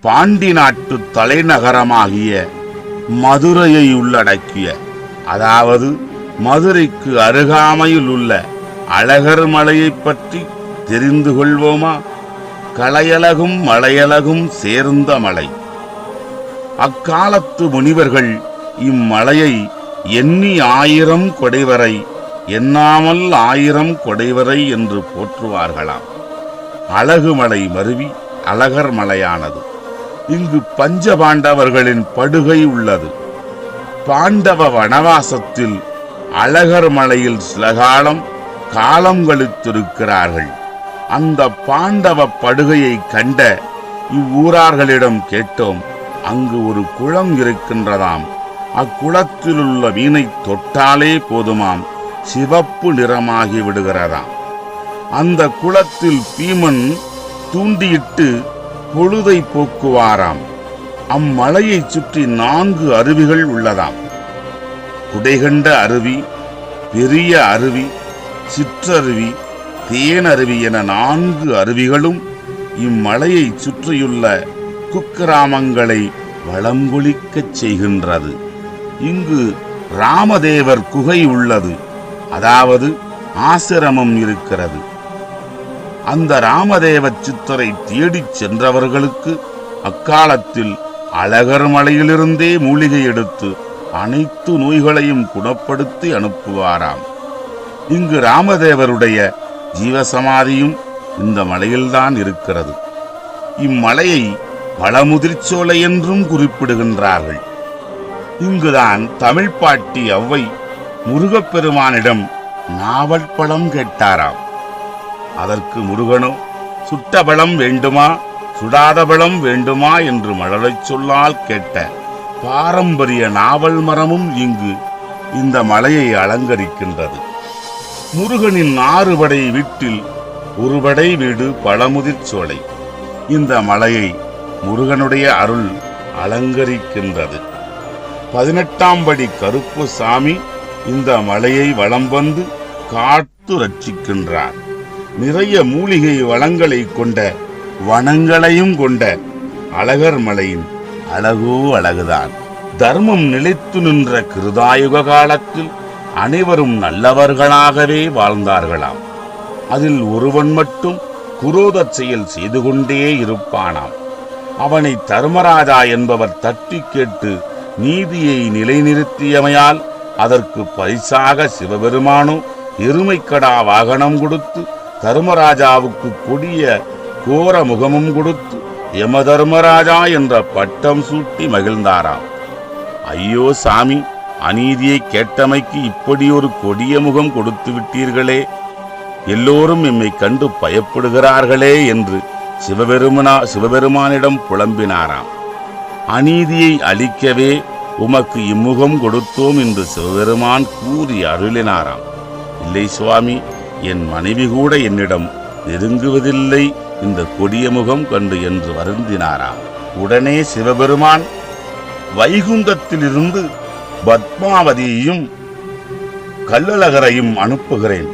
பாண்டி நாட்டு தலைநகரமாகிய மதுரையை உள்ளடக்கிய, அதாவது மதுரைக்கு அருகாமையில் உள்ள அழகர் மலையை பற்றி தெரிந்து கொள்வோமா? கலையழகும் மலையழகும் சேர்ந்த மலை. அக்காலத்து முனிவர்கள் இம்மலையை எண்ணி 1000 கொடைவரை, எண்ணாமல் 1000 கொடைவரை என்று போற்றுவார்களாம். அழகுமலை மருவி அழகர் மலையானது. இங்கு பஞ்சபாண்டவர்களின் படுகை உள்ளது. பாண்டவ வனவாசத்தில் அழகர் மலையில் சில காலம் கழித்திருக்கிறார்கள். அந்த பாண்டவ படுகையை கண்ட இவ்வூரார்களிடம் கேட்டோம். அங்கு ஒரு குளம் இருக்கின்றதாம். அக்குளத்தில் உள்ள மீனை தொட்டாலே போதுமாம், சிவப்பு நிறமாகி விடுகிறதாம். அந்த குளத்தில் பீமன் தூண்டியிட்டு பொழுதை போக்குவாராம். அம்மலையை சுற்றி 4 அருவிகள் உள்ளதாம். குடைகண்ட அருவி, பெரிய அருவி, சிற்றருவி, தேனருவி என 4 அருவிகளும் இம்மலையை சுற்றியுள்ள குக்கிராமங்களை வளம்பொழிக்கச் செய்கின்றது. இங்கு ராமதேவர் குகை உள்ளது, அதாவது ஆசிரமம் இருக்கிறது. அந்த ராமதேவ சித்தரை தேடிச் சென்றவர்களுக்கு அக்காலத்தில் அழகர் மலையிலிருந்தே மூலிகை எடுத்து அனைத்து நோய்களையும் குணப்படுத்தி அனுப்புவாராம். இங்கு ராமதேவருடைய ஜீவசமாதியும் இந்த மலையில்தான் இருக்கிறது. இம்மலையை பழமுதிர்ச்சோலை என்றும் குறிப்பிடுகின்றார்கள். இங்குதான் தமிழ் பாட்டி ஔவை முருகப்பெருமானிடம் நாவல் பழம் கேட்டாராம். அதற்கு முருகனோ, சுட்ட பழம் வேண்டுமா சுடாத பழம் வேண்டுமா என்று மழலைச் சொல்லால் கேட்ட பாரம்பரிய நாவல் மரமும் இங்கு இந்த மலையை அலங்கரிக்கின்றது. முருகனின் 6 படை வீட்டில் ஒரு படை வீடு பழமுதிர்ச்சோலை. இந்த மலையை முருகனுடைய அருள் அலங்கரிக்கின்றது. 18ஆம் படி கருப்பு சாமி இந்த மலையை வலம் வந்து காத்து ரட்சிக்கின்றார். நிறைய மூலிகை வளங்களை கொண்ட வனங்களையும் கொண்ட அழகர் மலையின் அழகோ அழகுதான். தர்மம் நிலைத்து நின்ற கிருதாயுக காலத்தில் அனைவரும் நல்லவர்களாகவே வாழ்ந்தார்களாம். அதில் ஒருவன் மட்டும் குரோத செயல் செய்து கொண்டே இருப்பானாம். அவனை தர்மராஜா என்பவர் தட்டி கேட்டு நீதியை நிலைநிறுத்தியமையால் அதற்கு பரிசாக சிவபெருமானோ எருமைக்கடா வாகனம் கொடுத்து தர்மராஜாவுக்கு கொடிய கோர முகமும் கொடுத்து யமதர்மராஜா என்ற பட்டம் சூட்டி மகிழ்ந்தாராம். ஐயோ சாமி, அநீதியை கேட்டமைக்கு இப்படி ஒரு கொடிய முகம் கொடுத்து விட்டீர்களே, எல்லோரும் எம்மை கண்டு பயப்படுகிறார்களே என்று சிவபெருமானிடம் புலம்பினாராம். அநீதியை அழிக்கவே உமக்கு இம்முகம் கொடுத்தோம் என்று சிவபெருமான் கூறி அருளினாராம். இல்லை சுவாமி, என் மனைவி கூட என்னிடம் நெருங்குவதில்லை இந்த கொடிய முகம் கண்டு என்று வருந்தினாராம். உடனே சிவபெருமான் வைகுந்தத்திலிருந்து பத்மாவதியையும் கள்ளழகரையும் அனுப்புகிறேன்.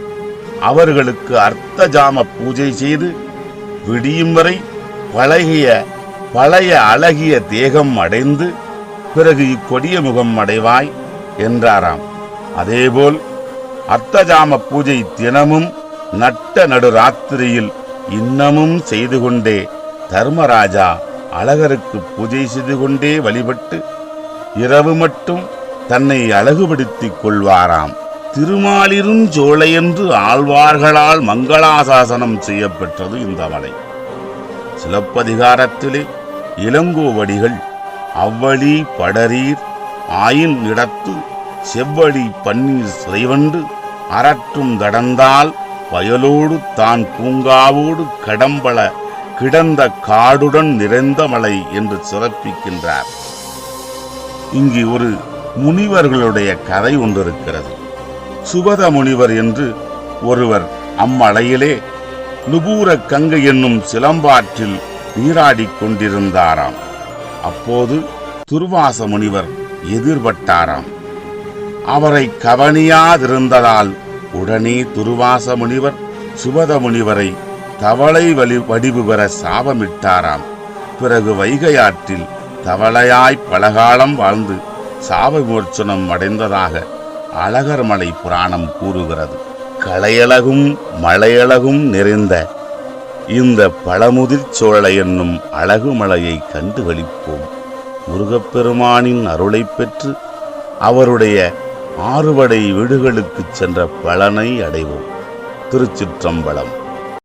அவர்களுக்கு அர்த்தஜாம பூஜை செய்து விடியும் வரை பழைய அழகிய தேகம் அடைந்து பிறகு இக்கொடிய முகம் அடைவாய் என்றாராம். அதேபோல் அர்த்தஜாம பூஜை தினமும் நட்ட நடு ராத்திரியில் இன்னமும் செய்து கொண்டே தர்மராஜா அழகருக்கு பூஜை செய்து கொண்டே வழிபட்டு இரவு மட்டும் தன்னை அழகுபடுத்திக் கொள்வாராம். திருமாலிரும் சோலை என்று ஆழ்வார்களால் மங்களாசாசனம் செய்யப்பெற்றது இந்த மலை. சிலப்பதிகாரத்திலே இளங்கோவடிகள் அவ்வழி படரீர் ஆயின் இடத்து செவ்வழி பன்னீர் சிறைவண்டு அரற்றும் தடந்தால் வயலோடு தான் பூங்காவோடு கடம்பள கிடந்த காடுடன் நிறைந்த மலை என்று சிறப்பிக்கின்றார். இங்கு ஒரு முனிவர்களுடைய கதை ஒன்றிருக்கிறது. சுபத முனிவர் என்று ஒருவர் அம்மலையிலே நுபூர கங்கை என்னும் சிலம்பாற்றில் நீராடிக் கொண்டிருந்தாராம். அப்போது துர்வாச முனிவர் எதிர்பட்டாராம். அவரை கவனியாதிருந்ததால் உடனே துர்வாச முனிவர் சுபத முனிவரை தவளை வடிவு பெற சாபமிட்டாராம். பிறகு வைகை ஆற்றில் தவளையாய் பலகாலம் வாழ்ந்து சாப விமோச்சனம் அடைந்ததாக அழகர்மலை புராணம் கூறுகிறது. கலையழகும் மலையழகும் நிறைந்த இந்த பழமுதிர் சோலை என்னும் அழகு மலையை கண்டு களிப்போம். முருகப்பெருமானின் அருளை பெற்று அவருடைய ஆறுபடை வீடுகளுக்கு சென்ற பலனை அடைவோம். திருச்சிற்றம்பலம்.